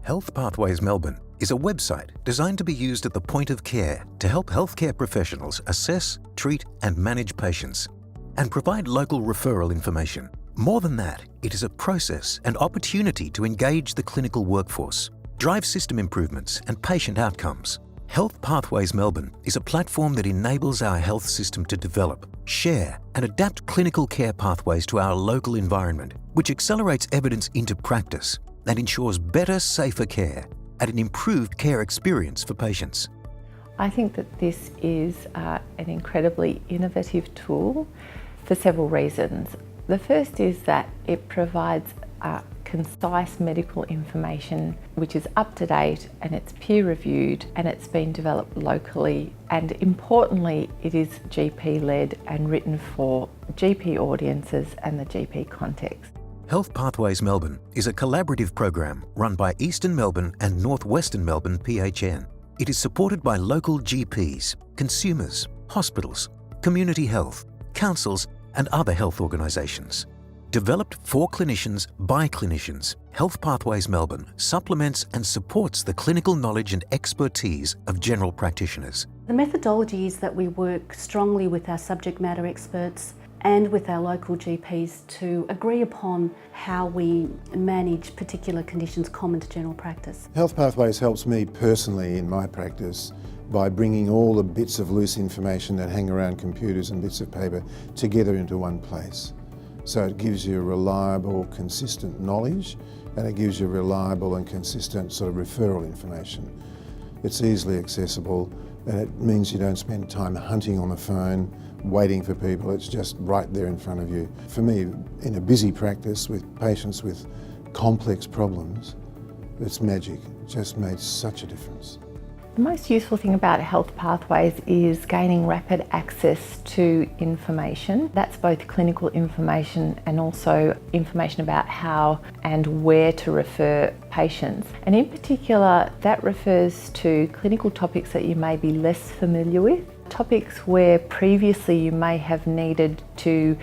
HealthPathways Melbourne is a website designed to be used at the point of care to help healthcare professionals assess, treat and manage patients and provide local referral information. More than that, it is a process and opportunity to engage the clinical workforce, drive system improvements and patient outcomes. HealthPathways Melbourne is a platform that enables our health system to develop, share and adapt clinical care pathways to our local environment, which accelerates evidence into practice and ensures better, safer care and an improved care experience for patients. I think that this is an incredibly innovative tool for several reasons. The first is that it provides concise medical information which is up to date and it's peer reviewed and it's been developed locally, and importantly it is GP led and written for GP audiences and the GP context. HealthPathways Melbourne is a collaborative program run by Eastern Melbourne and Northwestern Melbourne PHN. It is supported by local GPs, consumers, hospitals, community health, councils and other health organisations. Developed for clinicians by clinicians, HealthPathways Melbourne supplements and supports the clinical knowledge and expertise of general practitioners. The methodology is that we work strongly with our subject matter experts and with our local GPs to agree upon how we manage particular conditions common to general practice. HealthPathways helps me personally in my practice by bringing all the bits of loose information that hang around computers and bits of paper together into one place. So it gives you reliable, consistent knowledge, and it gives you reliable and consistent sort of referral information. It's easily accessible, and it means you don't spend time hunting on the phone, waiting for people. It's just right there in front of you. For me, in a busy practice with patients with complex problems, it's magic. It just made such a difference. The most useful thing about HealthPathways is gaining rapid access to information. That's both clinical information and also information about how and where to refer patients. And in particular, that refers to clinical topics that you may be less familiar with, topics where previously you may have needed to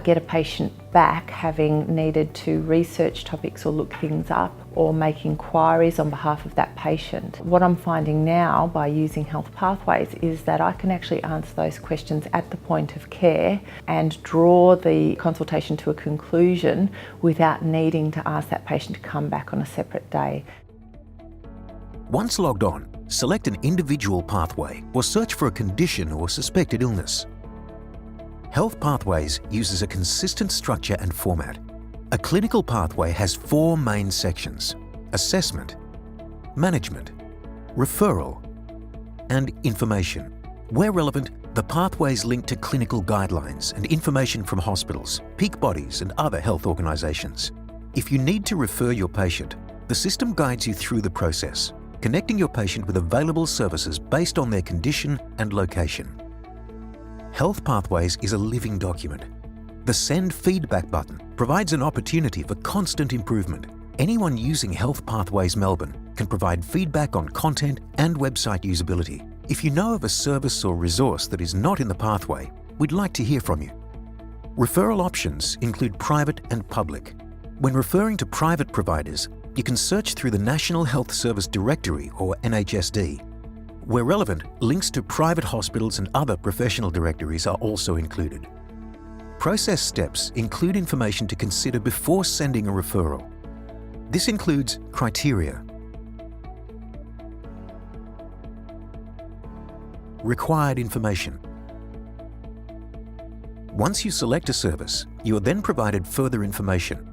get a patient back, having needed to research topics or look things up or make inquiries on behalf of that patient. What I'm finding now by using HealthPathways is that I can actually answer those questions at the point of care and draw the consultation to a conclusion without needing to ask that patient to come back on a separate day. Once logged on, select an individual pathway or search for a condition or suspected illness. HealthPathways uses a consistent structure and format. A clinical pathway has 4 main sections: assessment, management, referral, and information. Where relevant, the pathways link to clinical guidelines and information from hospitals, peak bodies and other health organisations. If you need to refer your patient, the system guides you through the process, connecting your patient with available services based on their condition and location. HealthPathways is a living document. The Send Feedback button provides an opportunity for constant improvement. Anyone using HealthPathways Melbourne can provide feedback on content and website usability. If you know of a service or resource that is not in the pathway, we'd like to hear from you. Referral options include private and public. When referring to private providers, you can search through the National Health Service Directory or NHSD. Where relevant, links to private hospitals and other professional directories are also included. Process steps include information to consider before sending a referral. This includes criteria, required information. Once you select a service, you are then provided further information.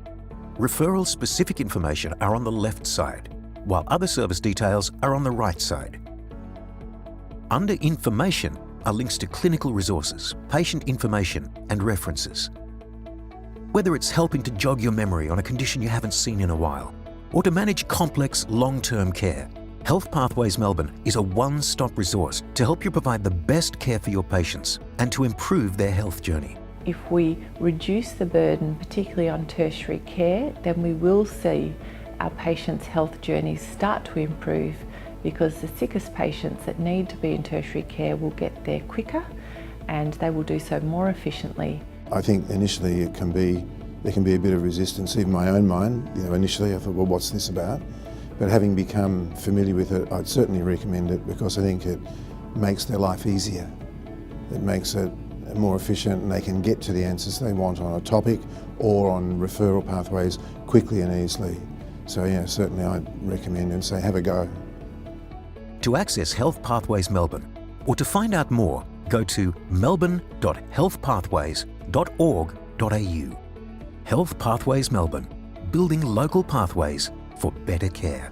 Referral-specific information are on the left side, while other service details are on the right side. Under Information are links to clinical resources, patient information and references. Whether it's helping to jog your memory on a condition you haven't seen in a while, or to manage complex long-term care, HealthPathways Melbourne is a one-stop resource to help you provide the best care for your patients and to improve their health journey. If we reduce the burden, particularly on tertiary care, then we will see our patients' health journeys start to improve, because the sickest patients that need to be in tertiary care will get there quicker and they will do so more efficiently. I think initially there can be a bit of resistance, even in my own mind. Initially I thought, well, what's this about? But having become familiar with it, I'd certainly recommend it because I think it makes their life easier. It makes it more efficient and they can get to the answers they want on a topic or on referral pathways quickly and easily. So yeah, certainly I'd recommend and say have a go. To access Health Pathways Melbourne or to find out more, go to melbourne.healthpathways.org.au. Health Pathways Melbourne, building local pathways for better care.